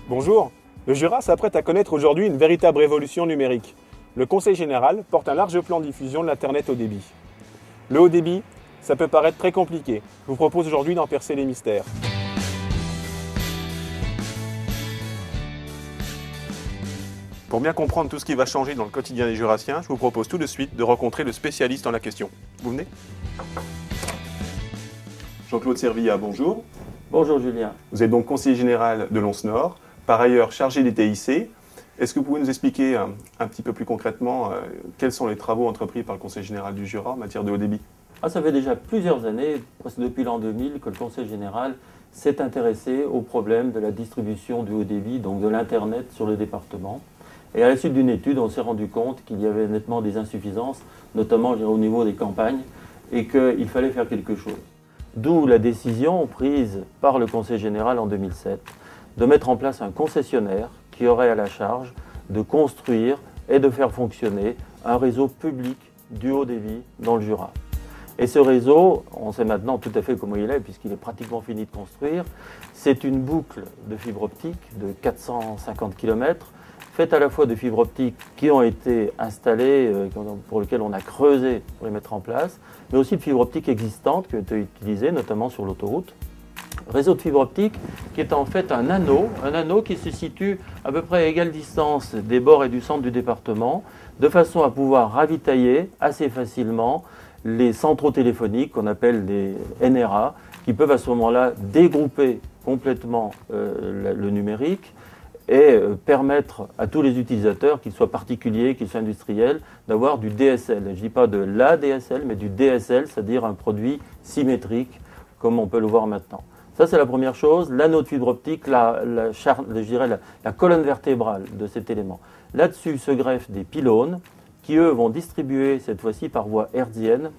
Bonjour, le Jura s'apprête à connaître aujourd'hui une véritable révolution numérique. Le Conseil général porte un large plan de diffusion de l'Internet haut débit. Le haut débit, ça peut paraître très compliqué. Je vous propose aujourd'hui d'en percer les mystères. Pour bien comprendre tout ce qui va changer dans le quotidien des Jurassiens, je vous propose tout de suite de rencontrer le spécialiste en la question. Vous venez? Jean-Claude Servilla, bonjour. Bonjour Julien. Vous êtes donc conseiller général de Lons-Nord, par ailleurs chargé des TIC. Est-ce que vous pouvez nous expliquer un petit peu plus concrètement quels sont les travaux entrepris par le Conseil général du Jura en matière de haut débit? Ça fait déjà plusieurs années, presque depuis l'an 2000, que le Conseil général s'est intéressé au problème de la distribution du haut débit, donc de l'Internet sur le département. Et à la suite d'une étude, on s'est rendu compte qu'il y avait nettement des insuffisances, notamment au niveau des campagnes, et qu'il fallait faire quelque chose. D'où la décision prise par le Conseil général en 2007 de mettre en place un concessionnaire qui aurait à la charge de construire et de faire fonctionner un réseau public du haut débit dans le Jura. Et ce réseau, on sait maintenant tout à fait comment il est puisqu'il est pratiquement fini de construire. C'est une boucle de fibre optique de 450 km, faite à la fois de fibres optiques qui ont été installées, pour lesquelles on a creusé pour les mettre en place, mais aussi de fibres optiques existantes qui ont été utilisées, notamment sur l'autoroute. Réseau de fibres optiques qui est en fait un anneau qui se situe à peu près à égale distance des bords et du centre du département, de façon à pouvoir ravitailler assez facilement les centraux téléphoniques qu'on appelle des NRA, qui peuvent à ce moment-là dégrouper complètement le numérique et permettre à tous les utilisateurs, qu'ils soient particuliers, qu'ils soient industriels, d'avoir du DSL. Je ne dis pas de la DSL, mais du DSL, c'est-à-dire un produit symétrique, comme on peut le voir maintenant. Ça, c'est la première chose, l'anneau de fibre optique, la colonne vertébrale de cet élément. Là-dessus se greffent des pylônes qui, eux, vont distribuer, cette fois-ci par voie hertzienne.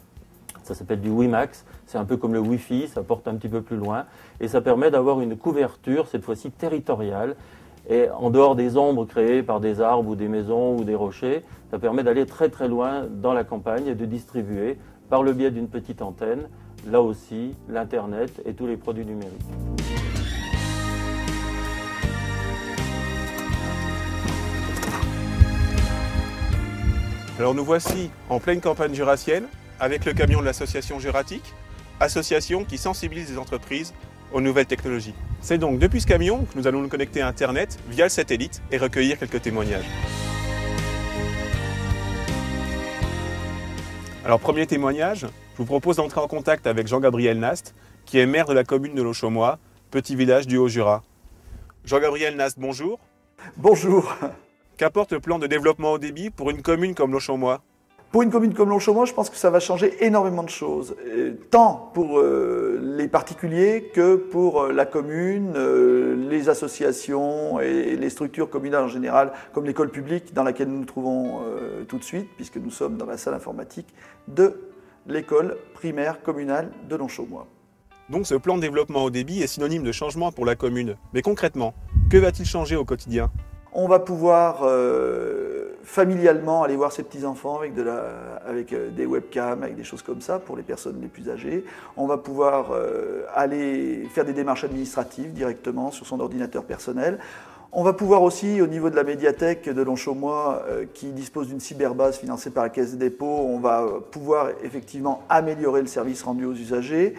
Ça s'appelle du WiMAX, c'est un peu comme le Wi-Fi, ça porte un petit peu plus loin. Et ça permet d'avoir une couverture, cette fois-ci territoriale. Et en dehors des ombres créées par des arbres ou des maisons ou des rochers, ça permet d'aller très très loin dans la campagne et de distribuer, par le biais d'une petite antenne, là aussi, l'Internet et tous les produits numériques. Alors nous voici en pleine campagne jurassienne avec le camion de l'association Juratique, association qui sensibilise les entreprises aux nouvelles technologies. C'est donc depuis ce camion que nous allons nous connecter à Internet via le satellite et recueillir quelques témoignages. Alors premier témoignage, je vous propose d'entrer en contact avec Jean-Gabriel Nast, qui est maire de la commune de Lochaumois, petit village du Haut-Jura. Jean-Gabriel Nast, bonjour. Bonjour. Qu'apporte le plan de développement haut débit pour une commune comme Lochaumois? Pour une commune comme Lochaumois, je pense que ça va changer énormément de choses, tant pour les particuliers que pour la commune, les associations et les structures communales en général, comme l'école publique dans laquelle nous nous trouvons tout de suite, puisque nous sommes dans la salle informatique de l'école primaire communale de Lochaumois. Donc ce plan de développement haut débit est synonyme de changement pour la commune. Mais concrètement, que va-t-il changer au quotidien? On va pouvoir familialement aller voir ses petits-enfants avec des webcams, avec des choses comme ça pour les personnes les plus âgées. On va pouvoir aller faire des démarches administratives directement sur son ordinateur personnel. On va pouvoir aussi, au niveau de la médiathèque de Lochaumois, qui dispose d'une cyberbase financée par la Caisse des dépôts, on va pouvoir effectivement améliorer le service rendu aux usagers.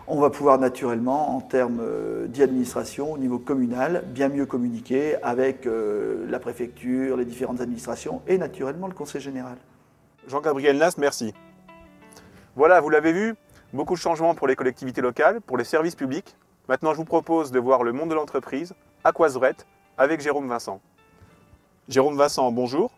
On va pouvoir naturellement, en termes d'administration au niveau communal, bien mieux communiquer avec la préfecture, les différentes administrations et naturellement le Conseil général. Jean-Gabriel Nast, merci. Voilà, vous l'avez vu, beaucoup de changements pour les collectivités locales, pour les services publics. Maintenant, je vous propose de voir le monde de l'entreprise à Coiseret avec Jérôme Vincent. Jérôme Vincent, bonjour.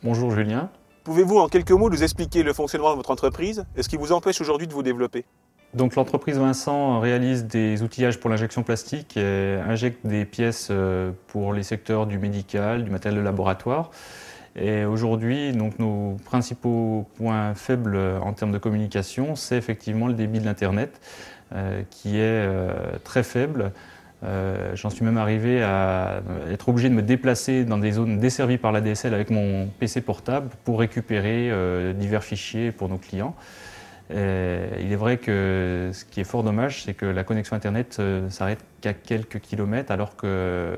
Bonjour Julien. Pouvez-vous en quelques mots nous expliquer le fonctionnement de votre entreprise et ce qui vous empêche aujourd'hui de vous développer? Donc l'entreprise Vincent réalise des outillages pour l'injection plastique et injecte des pièces pour les secteurs du médical, du matériel de laboratoire. Et aujourd'hui, donc, nos principaux points faibles en termes de communication, c'est effectivement le débit de l'Internet qui est très faible. J'en suis même arrivé à être obligé de me déplacer dans des zones desservies par l'ADSL avec mon PC portable pour récupérer divers fichiers pour nos clients. Il est vrai que ce qui est fort dommage, c'est que la connexion Internet s'arrête qu'à quelques kilomètres, alors que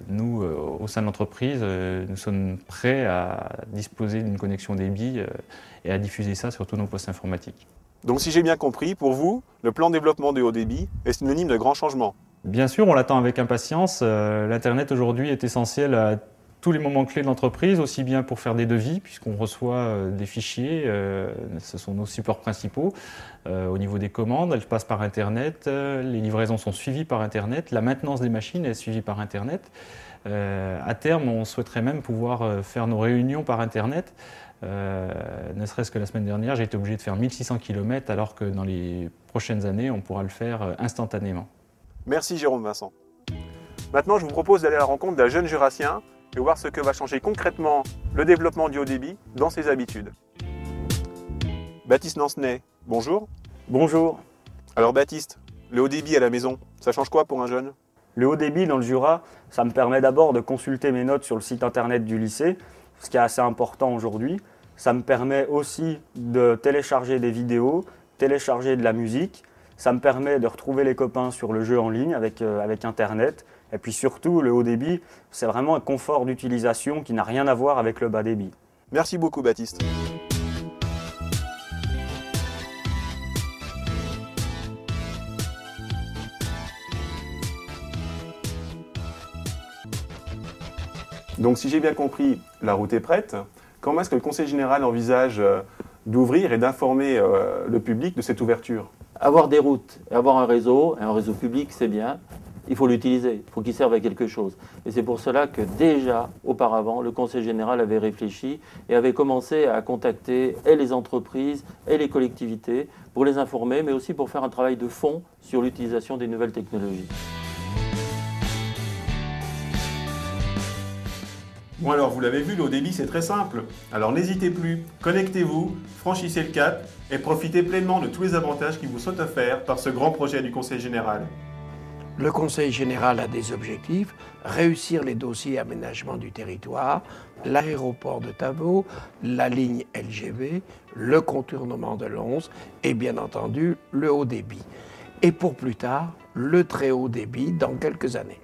nous, au sein de l'entreprise, nous sommes prêts à disposer d'une connexion débit et à diffuser ça sur tous nos postes informatiques. Donc si j'ai bien compris, pour vous, le plan de développement du haut débit est synonyme de grands changements. Bien sûr, on l'attend avec impatience. L'Internet aujourd'hui est essentiel à tous les moments clés de l'entreprise, aussi bien pour faire des devis, puisqu'on reçoit des fichiers, ce sont nos supports principaux. Au niveau des commandes, elles passent par Internet, les livraisons sont suivies par Internet, la maintenance des machines est suivie par Internet. À terme, on souhaiterait même pouvoir faire nos réunions par Internet. Ne serait-ce que la semaine dernière, j'ai été obligé de faire 1600 km, alors que dans les prochaines années, on pourra le faire instantanément. Merci Jérôme Vincent. Maintenant, je vous propose d'aller à la rencontre d'un jeune jurassien et voir ce que va changer concrètement le développement du haut débit dans ses habitudes. Baptiste Nancenay, bonjour. Bonjour. Alors Baptiste, le haut débit à la maison, ça change quoi pour un jeune? Le haut débit dans le Jura, ça me permet d'abord de consulter mes notes sur le site internet du lycée, ce qui est assez important aujourd'hui. Ça me permet aussi de télécharger des vidéos, télécharger de la musique. Ça me permet de retrouver les copains sur le jeu en ligne avec Internet. Et puis surtout, le haut débit, c'est vraiment un confort d'utilisation qui n'a rien à voir avec le bas débit. Merci beaucoup Baptiste. Donc si j'ai bien compris, la route est prête. Comment est-ce que le Conseil général envisage d'ouvrir et d'informer le public de cette ouverture? Avoir des routes et avoir un réseau public, c'est bien. Il faut l'utiliser, il faut qu'il serve à quelque chose. Et c'est pour cela que déjà, auparavant, le Conseil général avait réfléchi et avait commencé à contacter et les entreprises et les collectivités pour les informer, mais aussi pour faire un travail de fond sur l'utilisation des nouvelles technologies. Bon alors, vous l'avez vu, le haut débit c'est très simple. Alors n'hésitez plus, connectez-vous, franchissez le cap et profitez pleinement de tous les avantages qui vous sont offerts par ce grand projet du Conseil général. Le Conseil général a des objectifs, réussir les dossiers aménagement du territoire, l'aéroport de Tavaux, la ligne LGV, le contournement de Lons et bien entendu le haut débit. Et pour plus tard, le très haut débit dans quelques années.